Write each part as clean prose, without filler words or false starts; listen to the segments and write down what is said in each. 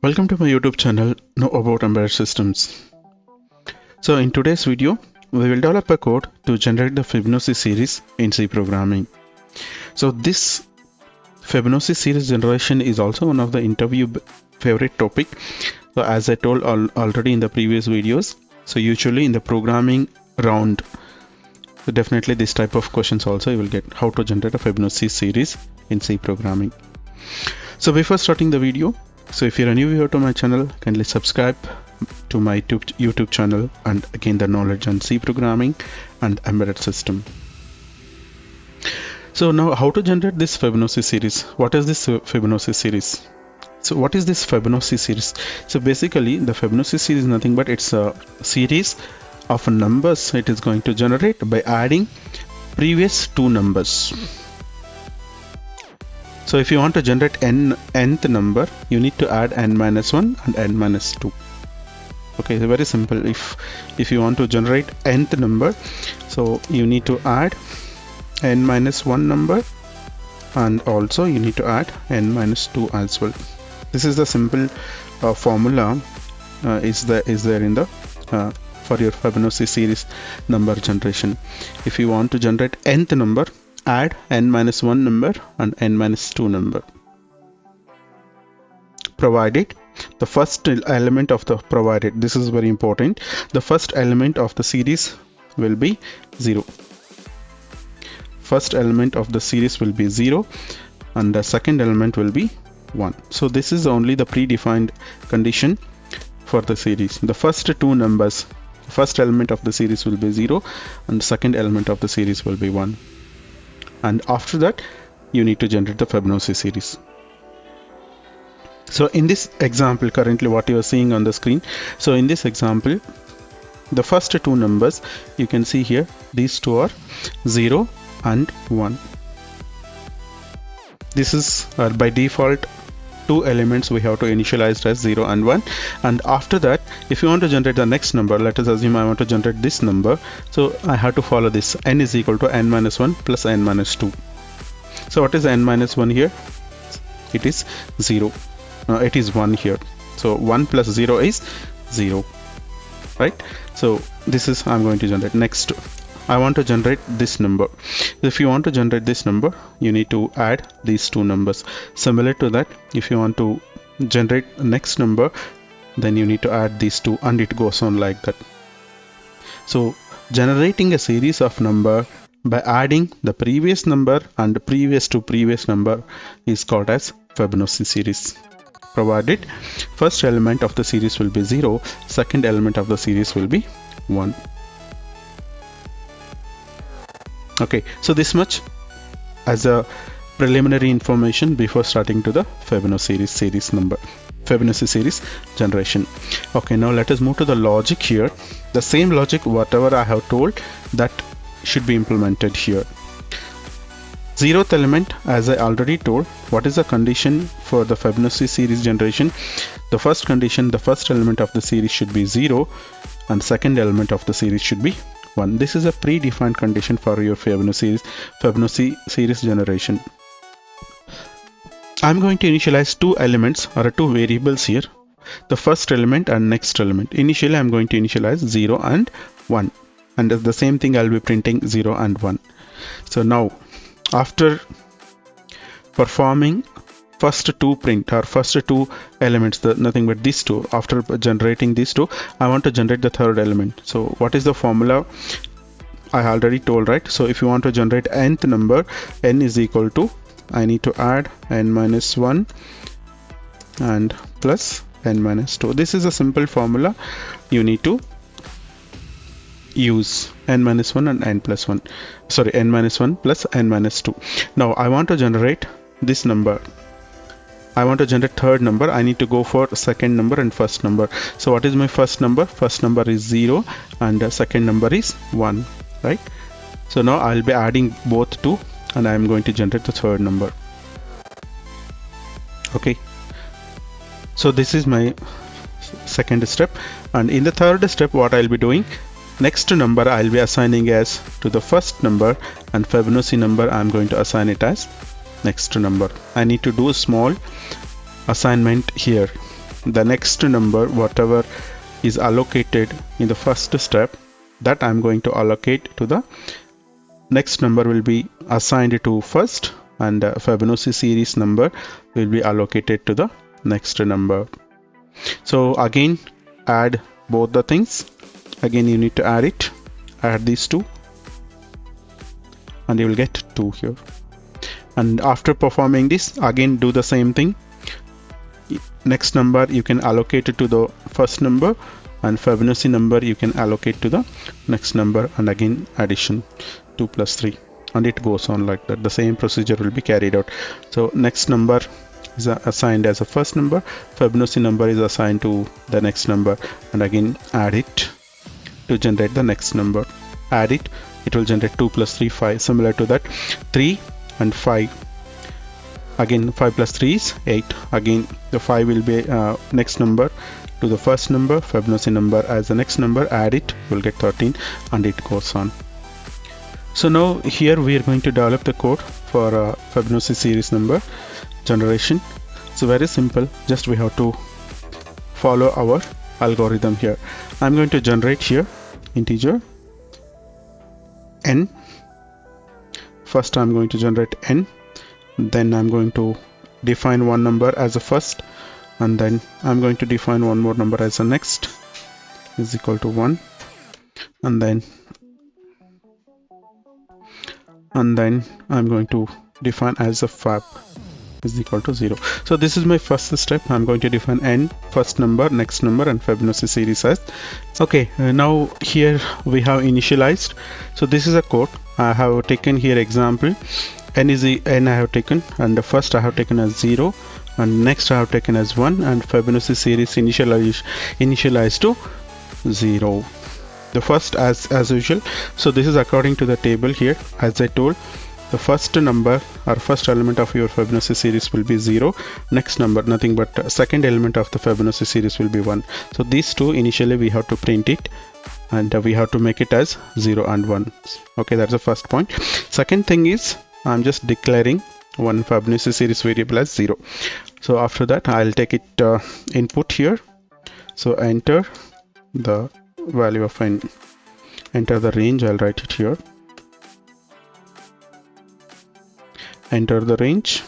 Welcome to my YouTube channel, Know About Embedded Systems. So in today's video, we will develop a code to generate the Fibonacci series in C programming. So this Fibonacci series generation is also one of the interview favorite topic. So as I told already in the previous videos, so usually in the programming round, so definitely this type of questions also you will get, how to generate a Fibonacci series in C programming. So before starting the video, so if you're a new viewer to my channel, kindly subscribe to my YouTube channel and gain the knowledge on C programming and embedded system. So now how to generate this Fibonacci series? What is this Fibonacci series? So what is this Fibonacci series? So basically the Fibonacci series is nothing but it's a series of numbers it is going to generate by adding previous two numbers. So if you want to generate nth number, you need to add n minus 1 and n minus 2. Okay, so very simple. If you want to generate nth number, so you need to add n minus 1 number, and also you need to add n minus 2 as well. This is the simple formula is there in the for your Fibonacci series number generation. If you want to generate nth number, add n minus 1 number and n minus 2 number, provided the first element of the provided, this is very important, the first element of the series will be 0. First element of the series will be 0 and the second element will be 1. So this is only the predefined condition for the series. The first two numbers, first element of the series will be 0 and the second element of the series will be 1. And after that you need to generate the Fibonacci series. So in this example, currently what you are seeing on the screen, so in this example the first two numbers you can see here, these two are 0 and 1. This is by default two elements we have to initialize as 0 and 1, and after that if you want to generate the next number, let us assume I want to generate this number, so I have to follow this n is equal to n minus 1 plus n minus 2. So what is n minus 1 here? It is 0. It is 1 here, so 1 plus 0 is 0, right? So this is I'm going to generate. Next I want to generate this number. If you want to generate this number, you need to add these two numbers. Similar to that, if you want to generate the next number, then you need to add these two, and it goes on like that. So generating a series of number by adding the previous number and the previous to previous number is called as Fibonacci series, provided first element of the series will be 0, second element of the series will be 1. Okay, so this much as a preliminary information before starting to the Fibonacci series generation. Okay, now let us move to the logic here. The same logic whatever I have told, that should be implemented here. 0th element, as I already told, what is the condition for the Fibonacci series generation? The first condition, the first element of the series should be 0 and second element of the series should be 1. This is a predefined condition for your Fibonacci series generation. I'm going to initialize two elements or two variables here, the first element and next element. Initially I'm going to initialize 0 and 1, and the same thing I'll be printing 0 and 1. So now after performing first two print or first two elements, nothing but these two, after generating these two, I want to generate the third element. So what is the formula? I already told, right? So if you want to generate nth number, n is equal to, I need to add n minus 1 and plus n minus 2. This is a simple formula you need to use, n minus 1 and n plus 1, sorry, n minus 1 plus n minus 2. Now I want to generate this number. I want to generate third number. I need to go for second number and first number. So what is my first number? First number is 0 and the second number is 1, right? So now I'll be adding both two and I'm going to generate the third number. Okay, so this is my second step, and in the third step what I'll be doing, next number I'll be assigning as to the first number, and Fibonacci number I'm going to assign it as next number. I need to do a small assignment here. the next number, whatever is allocated in the first step, that I'm going to allocate to the next number will be assigned to first, and Fibonacci series number will be allocated to the next number. So again, add both the things. Again, you need to add it, add these two, and you will get 2 here. And after performing this, again do the same thing. Next number you can allocate it to the first number, and Fibonacci number you can allocate to the next number, and again addition 2 plus 3, and it goes on like that. The same procedure will be carried out. So next number is assigned as a first number, Fibonacci number is assigned to the next number, and again add it to generate the next number. Add it, it will generate 2 plus 3, 5. Similar to that, 3 and 5. Again 5 plus 3 is 8. Again the 5 will be next number to the first number, Fibonacci number as the next number, add it, you will get 13, and it goes on. So now here we are going to develop the code for Fibonacci series number generation. It's very simple, just we have to follow our algorithm here. I'm going to generate here integer n. First I'm going to generate n, then I'm going to define one number as a first, and then I'm going to define one more number as a next, is equal to 1, and then I'm going to define as a fab is equal to 0. So this is my first step. I'm going to define n, first number, next number, and Fibonacci series as. Okay, now here we have initialized. So this is a code. I have taken here example. N is the n I have taken, and the first I have taken as 0, and next I have taken as 1, and Fibonacci series initialized to 0. The first as usual. So this is according to the table here. As I told, the first number or first element of your Fibonacci series will be 0. Next number nothing but second element of the Fibonacci series will be 1. So these two initially we have to print it, and we have to make it as 0 and 1. Okay, that's the first point. Second thing is I'm just declaring one Fibonacci series variable as 0. So after that I'll take it input here. So enter the value of n, enter the range, I'll write it here, enter the range,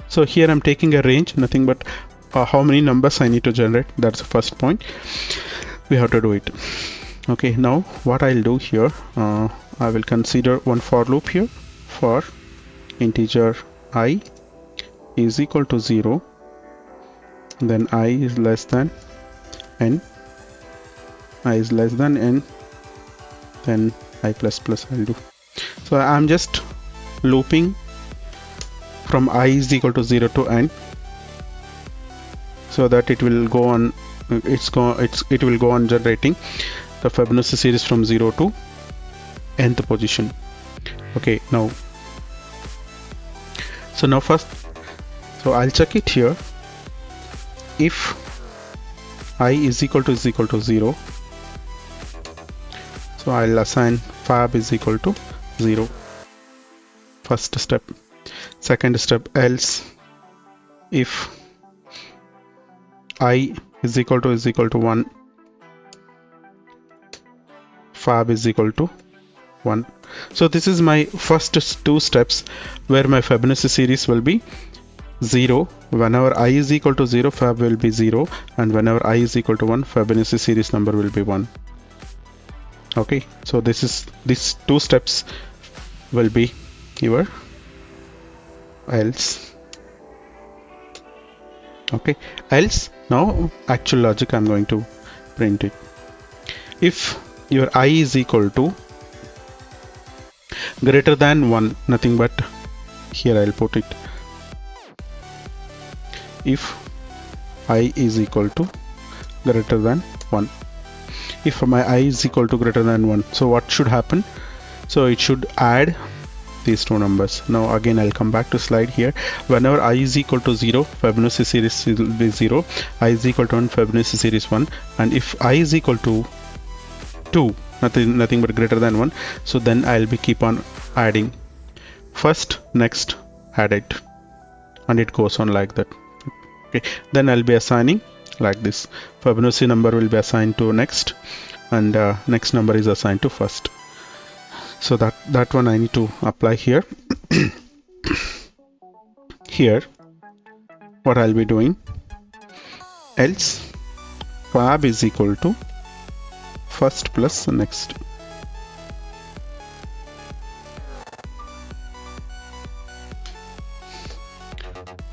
so here I'm taking a range, nothing but how many numbers I need to generate. That's the first point, we have to do it. Okay, now what I'll do here, I will consider one for loop here. For integer I is equal to 0, then I is less than n, I is less than n, then I plus plus I'll do. So I'm just looping from I is equal to 0 to n, so that it will go on, it will go on generating the Fibonacci series from 0 to nth position. Okay, now first, so I'll check it here. If I is equal to 0, so I'll assign fab is equal to 0. First step. Second step, else if I is equal to 1, fab is equal to 1. So this is my first two steps where my Fibonacci series will be 0. Whenever I is equal to 0, fab will be 0, and whenever I is equal to 1, Fibonacci series number will be 1. Okay, so these two steps will be your else. Okay, else, now actual logic I'm going to print it. If your I is equal to greater than 1, nothing but here I'll put it, if I is equal to greater than 1, if my I is equal to greater than 1, so what should happen? So it should add these two numbers. Now again I'll come back to slide here. Whenever I is equal to 0, Fibonacci series will be 0, I is equal to 1, Fibonacci series 1, and if I is equal to 2, nothing but greater than 1. So then I'll be keep on adding first, next, add it, and it goes on like that. Okay, then I'll be assigning like this. Fibonacci number will be assigned to next, and next number is assigned to first. So that one I need to apply here. Here what I'll be doing, else fab is equal to first plus next.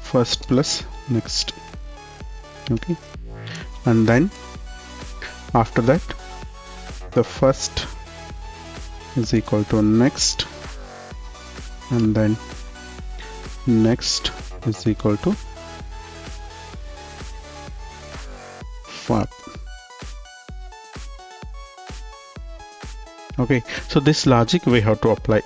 First plus next. Okay, and then after that the first is equal to next, and then next is equal to fab. Okay, so this logic we have to apply.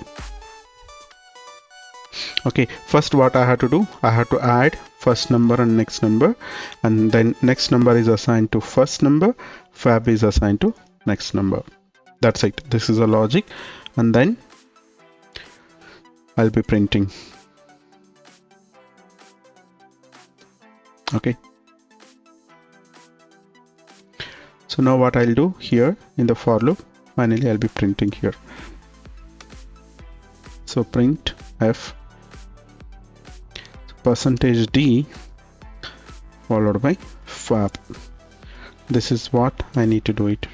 Okay, first what I have to do, I have to add first number and next number, and then next number is assigned to first number, fab is assigned to next number. That's it. This is a logic, and then I'll be printing. Okay, so now what I'll do here in the for loop, finally I'll be printing here. So print f %d followed by fab. This is what I need to do it.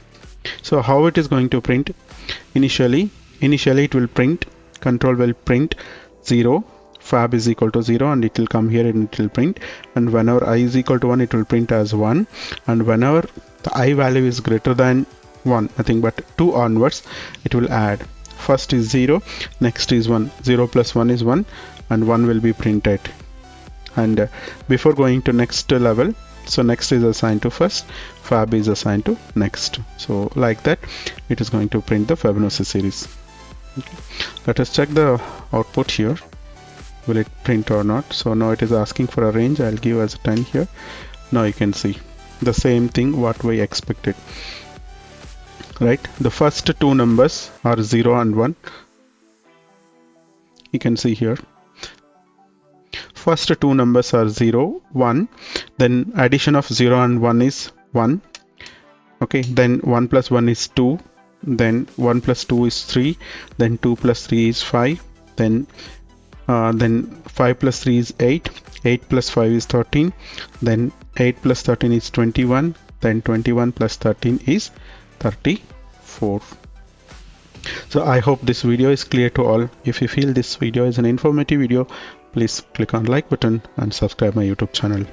So how it is going to print? Initially it will print, control will print 0, fab is equal to 0, and it will come here and it will print, and whenever I is equal to 1 it will print as 1, and whenever the I value is greater than 1, nothing but 2 onwards, it will add. First is 0, next is 1, 0 plus 1 is 1, and 1 will be printed. And before going to next level, so next is assigned to first, fab is assigned to next. So like that it is going to print the Fibonacci series. Okay. Let us check the output here. Will it print or not? So now it is asking for a range. I'll give as 10 here. Now you can see the same thing what we expected, right? The first two numbers are 0 and 1. You can see here first two numbers are 0, 1, then addition of 0 and 1 is 1. Okay, then 1 plus 1 is 2, then 1 plus 2 is 3, then 2 plus 3 is 5, then 5 plus 3 is 8, 8 plus 5 is 13, then 8 plus 13 is 21, then 21 plus 13 is 34. So I hope this video is clear to all. If you feel this video is an informative video, please click on like button and subscribe my YouTube channel.